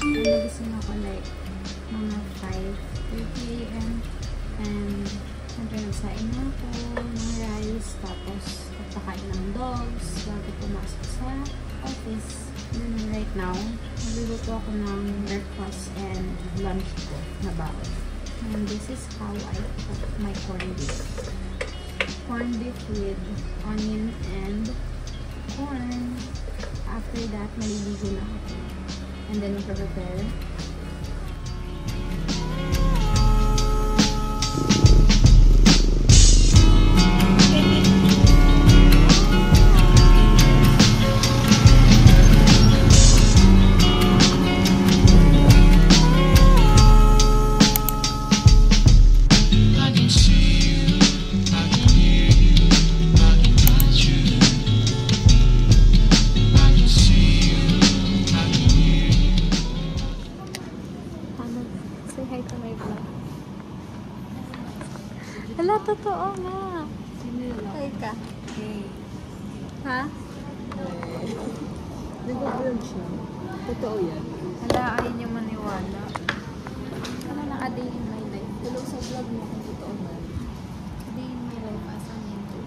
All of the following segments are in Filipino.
Nagising ako like mga 5:30 AM and syempre nagsain na ako ng rice tapos nagpakain ng dogs bago pumasok sa office. And right now, nagluluto ako ng breakfast and lunch ko na baon. And this is how I cook my corned beef. Corned beef with onion and corn. After that, maliligo na ako. And then prepare. Hala, totoo nga. Ay ka. Ha? Nag-vlog siya. Totoo yan. Hala, ayaw niyo maniwala. Ano na a day in my life? Tulong sa vlog mo kung totoo man. A day in my life as an intern.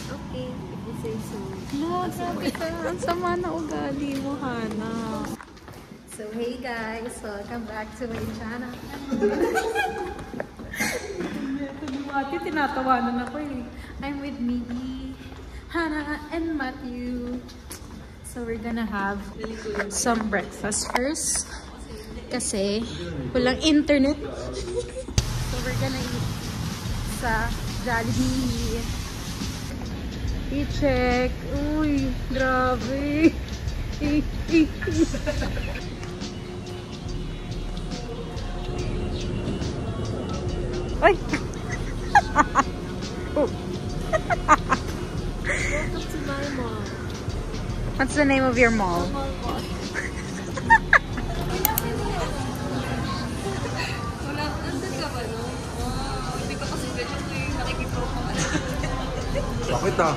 Okay, if you say so. No, grabe ka. Ang sama na ugali mo, Hana. So, hey guys! Welcome back to my channel. Ate, tinatawanan ako eh. I'm with Miggy, Hannah, and Matthew. So we're gonna have some breakfast first. Kasi walang internet. So we're gonna eat sa Jollibee. I-check. Uy, grabe. Ay! Welcome to my mall. What's the name of your mall? Wala, nandun ka ba no? Hindi ko kasi ganyan ko yung nakikipro ko. Bakit ah?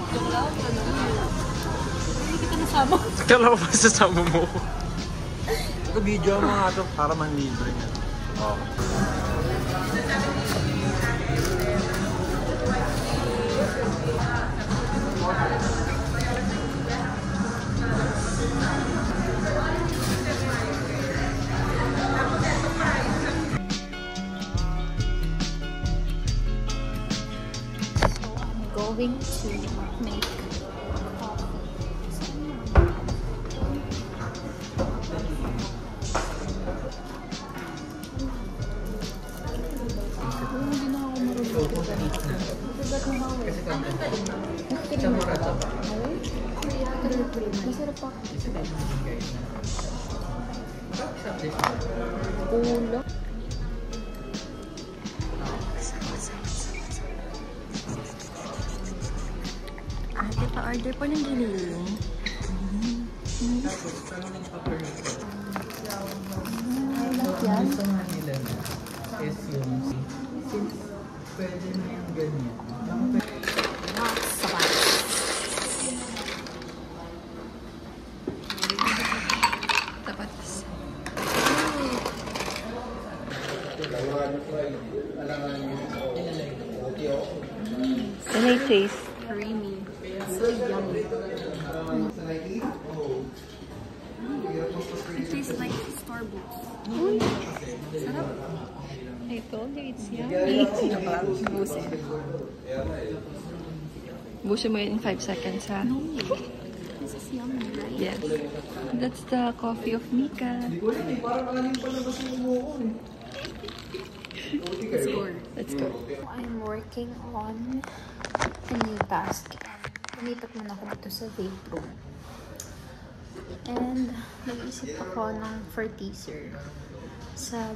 Hindi kita nasama. Kala ko ba sasama mo? Ito video mo nga ito para manlibre niya. Oh. Going to make masarap pa. Ulo. Ate, pa-order po ng giniling. Yan? Gusto nga nila na is yung since pwede na yung ganyan. Sapat. Tapat. Can I taste? Creamy. So yummy. It tastes like Starbucks. Sarap. I told you it's yummy. Busin. Busin mo yun in 5 seconds, ha? No. This is yummy, right? Yes. That's the coffee of Mika. Let's go. Let's go. I'm working on a new task. Lumipat muna ako dito sa vape room. And nag-iisip ako ng fertilizer sa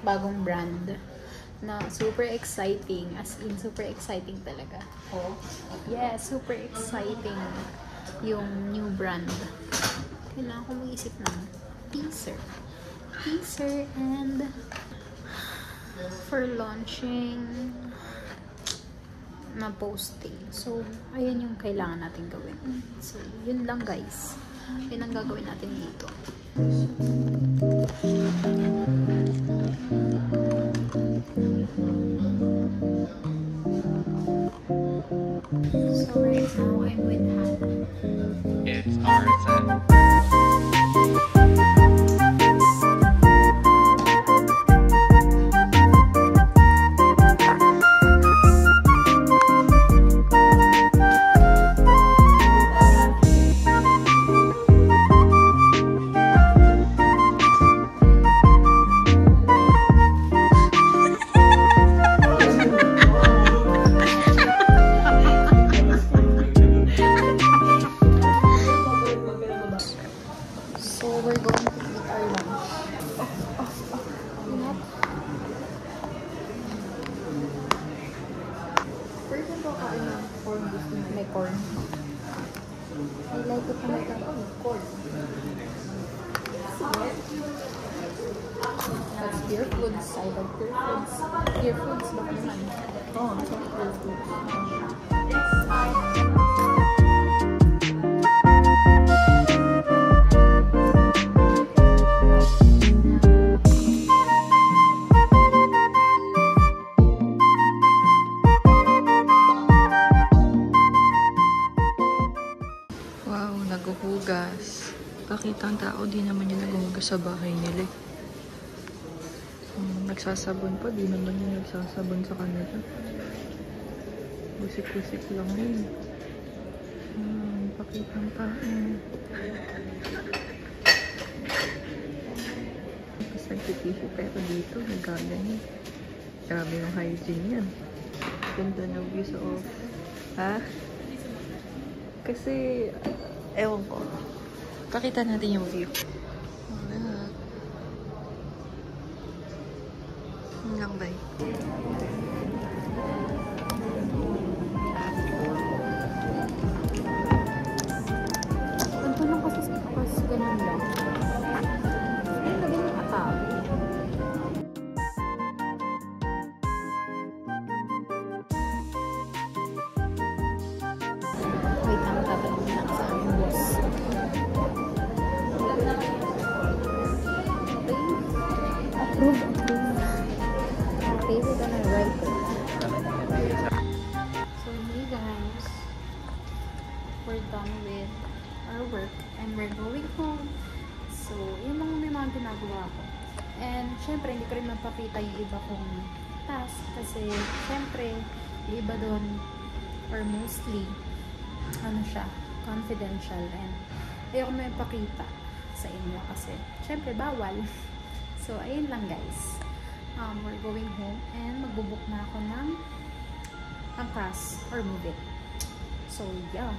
bagong brand na super exciting. As in, super exciting talaga. Oh. Yeah, super exciting yung new brand. Kailangan ko mag-isip ng teaser. Teaser and for launching na posting. So, ayan yung kailangan natin gawin. So, yun lang guys. Yun ang gagawin natin dito. So, right now, I'm with Hannah. It's our set. So, we're going to eat our lunch. Ingat. First, ito kain ng corn beef na may corn. I like it na may corn. That's Pure Foods. I like Pure Foods. Pure Foods ba naman? Oo, so Pure Foods. Wow, naghuhugas. Bakit ang tao di naman yung naghuhugas sa bahay nila? Nagsasabon pa, di naman yung nagsasabon sa kanila. Busik-busik lang yun. Bakit ang tao? Tapos nagtitissue pero dito, nagkaganyan. Grabe yung hygiene yan. Ganda na views of... Ha? Kasi, ewan ko. Pakita natin yung view. Wala. Yun lang ba? Ganito lang kasi ganun lang. Ayun na ganun atao. Wait lang, tatanungin lang sa aming boss. Approve. Okay, we're gonna write it. So, hey guys, we're done with our work and we're going home. So, yun lang may mga ginagawa ko. And, syempre, hindi ko rin mapakita yung iba kong task kasi, syempre, yung iba doon, or mostly, ano siya, confidential and ayoko may pakita sa inyo kasi syempre bawal. So ayun lang guys, we're going home and magbubook na ako ng angkas or movie. So yeah.